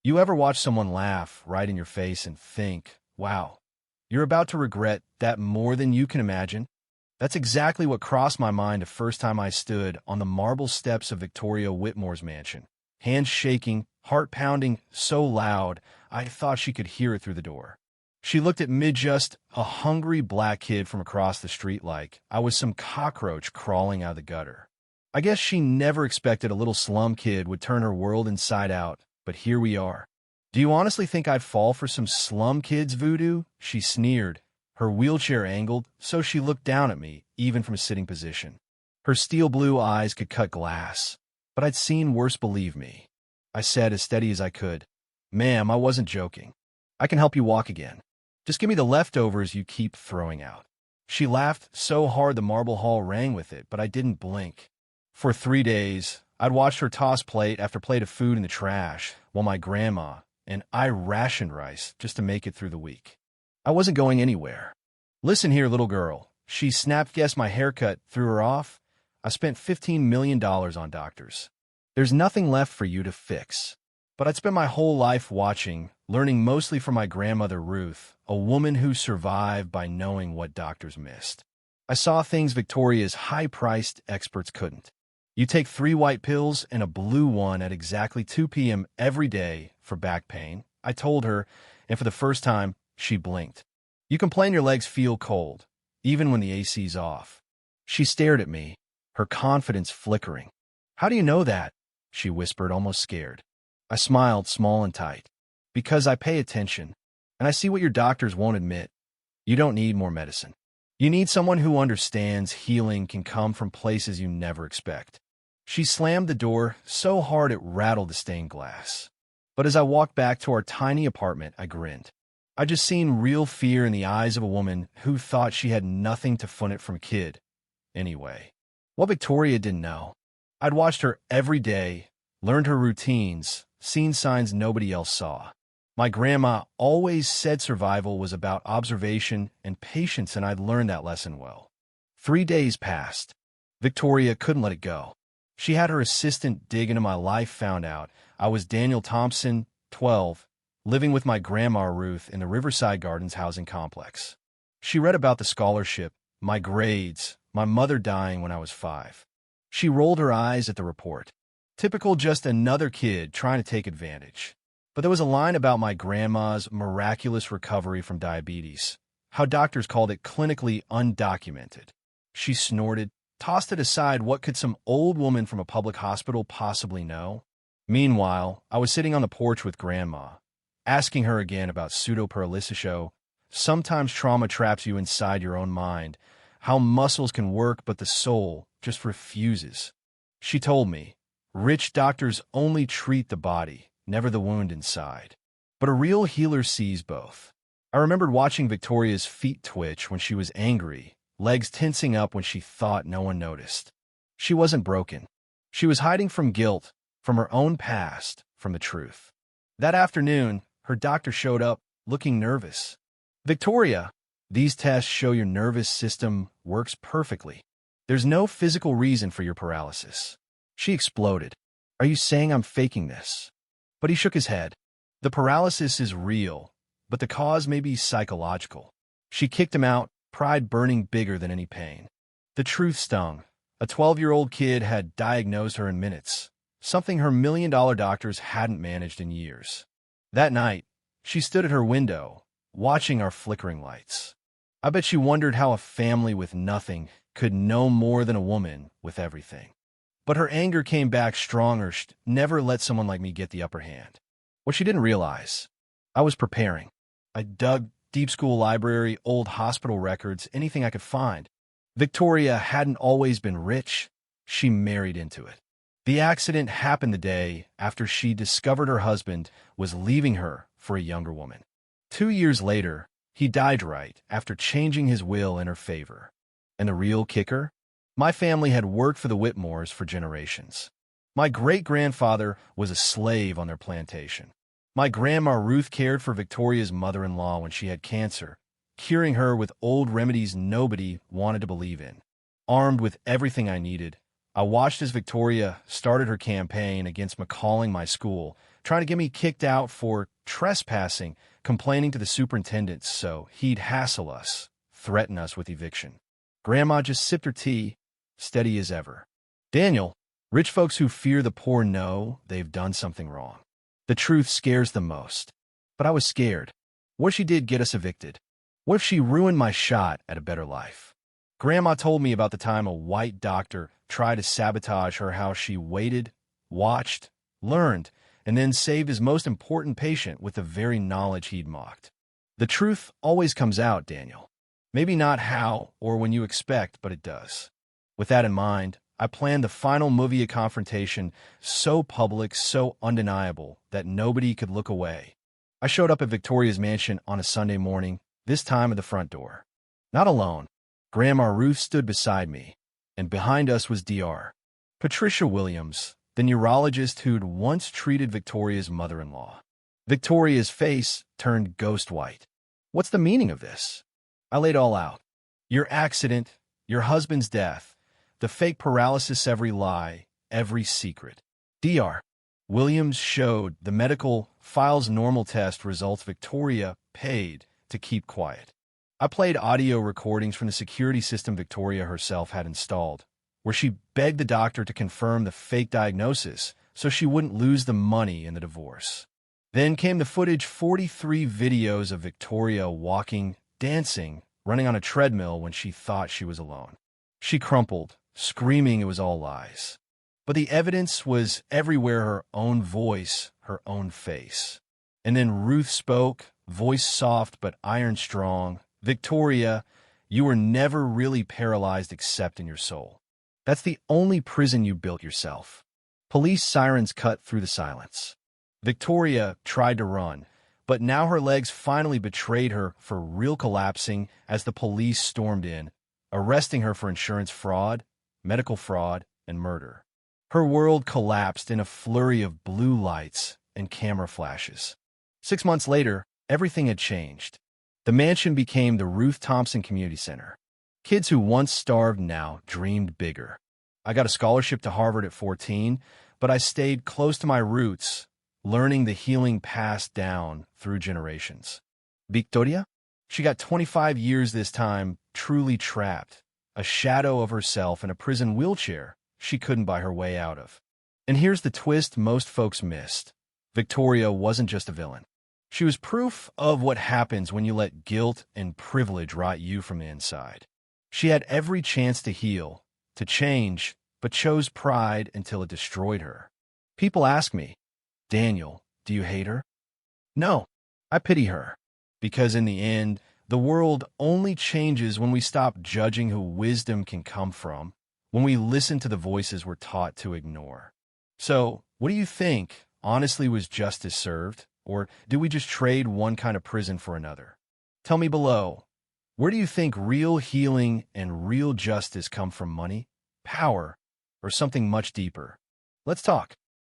You ever watch someone laugh right in your face and think, wow, you're about to regret that more than you can imagine? That's exactly what crossed my mind the first time I stood on the marble steps of Victoria Whitmore's mansion. Hands shaking, heart pounding so loud, I thought she could hear it through the door. She looked at me, just a hungry black kid from across the street, like I was some cockroach crawling out of the gutter. I guess she never expected a little slum kid would turn her world inside out, but here we are. Do you honestly think I'd fall for some slum kid's voodoo? She sneered, her wheelchair angled so she looked down at me, even from a sitting position. Her steel blue eyes could cut glass, but I'd seen worse, believe me. I said as steady as I could, "Ma'am, I wasn't joking. I can help you walk again. Just give me the leftovers you keep throwing out." She laughed so hard the marble hall rang with it, but I didn't blink. For 3 days, I'd watched her toss plate after plate of food in the trash, while my grandma and I rationed rice just to make it through the week. I wasn't going anywhere. "Listen here, little girl." She snapped. "Guess my haircut threw her off? I spent $15 million on doctors. There's nothing left for you to fix." But I'd spent my whole life watching, learning mostly from my grandmother Ruth, a woman who survived by knowing what doctors missed. I saw things Victoria's high-priced experts couldn't. You take 3 white pills and a blue one at exactly 2 p.m. every day for back pain, I told her, and for the first time, she blinked. You complain your legs feel cold, even when the AC's off. She stared at me, her confidence flickering. "How do you know that?" she whispered, almost scared. I smiled, small and tight. "Because I pay attention, and I see what your doctors won't admit. You don't need more medicine. You need someone who understands healing can come from places you never expect." She slammed the door so hard it rattled the stained glass. But as I walked back to our tiny apartment, I grinned. I'd just seen real fear in the eyes of a woman who thought she had nothing to fund it from a kid. Anyway, what Victoria didn't know, I'd watched her every day, learned her routines, seen signs nobody else saw. My grandma always said survival was about observation and patience, and I'd learned that lesson well. 3 days passed. Victoria couldn't let it go. She had her assistant dig into my life, found out I was Daniel Thompson, 12, living with my grandma Ruth in the Riverside Gardens housing complex. She read about the scholarship, my grades, my mother dying when I was 5. She rolled her eyes at the report. Typical, just another kid trying to take advantage. But there was a line about my grandma's miraculous recovery from diabetes, how doctors called it clinically undocumented. She snorted, tossed it aside. What could some old woman from a public hospital possibly know? Meanwhile, I was sitting on the porch with Grandma, asking her again about pseudo-paralysis. Sometimes trauma traps you inside your own mind, how muscles can work but the soul just refuses. She told me, rich doctors only treat the body, never the wound inside. But a real healer sees both. I remembered watching Victoria's feet twitch when she was angry, legs tensing up when she thought no one noticed. She wasn't broken. She was hiding from guilt, from her own past, from the truth. That afternoon, her doctor showed up, looking nervous. "Victoria, these tests show your nervous system works perfectly. There's no physical reason for your paralysis." She exploded. "Are you saying I'm faking this?" But he shook his head. "The paralysis is real, but the cause may be psychological." She kicked him out, pride burning bigger than any pain. The truth stung. A 12-year-old kid had diagnosed her in minutes, something her million-dollar doctors hadn't managed in years. That night, she stood at her window, watching our flickering lights. I bet she wondered how a family with nothing could know more than a woman with everything. But her anger came back stronger. She'd never let someone like me get the upper hand. What she didn't realize, I was preparing. I dug deep school library, old hospital records, anything I could find. Victoria hadn't always been rich. She married into it. The accident happened the day after she discovered her husband was leaving her for a younger woman. 2 years later, he died right after changing his will in her favor. And the real kicker? My family had worked for the Whitmores for generations. My great-grandfather was a slave on their plantation. My grandma Ruth cared for Victoria's mother-in-law when she had cancer, curing her with old remedies nobody wanted to believe in. Armed with everything I needed, I watched as Victoria started her campaign against McCalling my school, trying to get me kicked out for trespassing, complaining to the superintendent so he'd hassle us, threaten us with eviction. Grandma just sipped her tea, steady as ever. Daniel, rich folks who fear the poor know they've done something wrong. The truth scares them most. But I was scared. What if she did get us evicted? What if she ruined my shot at a better life? Grandma told me about the time a white doctor tried to sabotage her, how she waited, watched, learned, and then saved his most important patient with the very knowledge he'd mocked. The truth always comes out, Daniel. Maybe not how or when you expect, but it does. With that in mind, I planned the final movie of confrontation, so public, so undeniable, that nobody could look away. I showed up at Victoria's mansion on a Sunday morning, this time at the front door. Not alone. Grandma Ruth stood beside me, and behind us was Dr. Patricia Williams, the neurologist who'd once treated Victoria's mother-in-law. Victoria's face turned ghost white. What's the meaning of this? I laid all out. Your accident, your husband's death, the fake paralysis, every lie, every secret. Dr. Williams showed the medical files, normal test results Victoria paid to keep quiet. I played audio recordings from the security system Victoria herself had installed, where she begged the doctor to confirm the fake diagnosis so she wouldn't lose the money in the divorce. Then came the footage, 43 videos of Victoria walking, dancing, running on a treadmill when she thought she was alone. She crumpled, screaming it was all lies. But the evidence was everywhere, her own voice, her own face. And then Ruth spoke, voice soft but iron strong. Victoria, you were never really paralyzed except in your soul. That's the only prison you built yourself. Police sirens cut through the silence. Victoria tried to run, but now her legs finally betrayed her for real, collapsing as the police stormed in, arresting her for insurance fraud, medical fraud, and murder. Her world collapsed in a flurry of blue lights and camera flashes. 6 months later, everything had changed. The mansion became the Ruth Thompson Community Center. Kids who once starved now dreamed bigger. I got a scholarship to Harvard at 14, but I stayed close to my roots, learning the healing passed down through generations. Victoria? She got 25 years this time, truly trapped, a shadow of herself in a prison wheelchair she couldn't buy her way out of. And here's the twist most folks missed. Victoria wasn't just a villain. She was proof of what happens when you let guilt and privilege rot you from the inside. She had every chance to heal, to change, but chose pride until it destroyed her. People ask me, Daniel, do you hate her? No, I pity her. Because in the end, the world only changes when we stop judging who wisdom can come from, when we listen to the voices we're taught to ignore. So, what do you think? Honestly, was justice served? Or do we just trade one kind of prison for another? Tell me below. Where do you think real healing and real justice come from? Money, power, or something much deeper? Let's talk.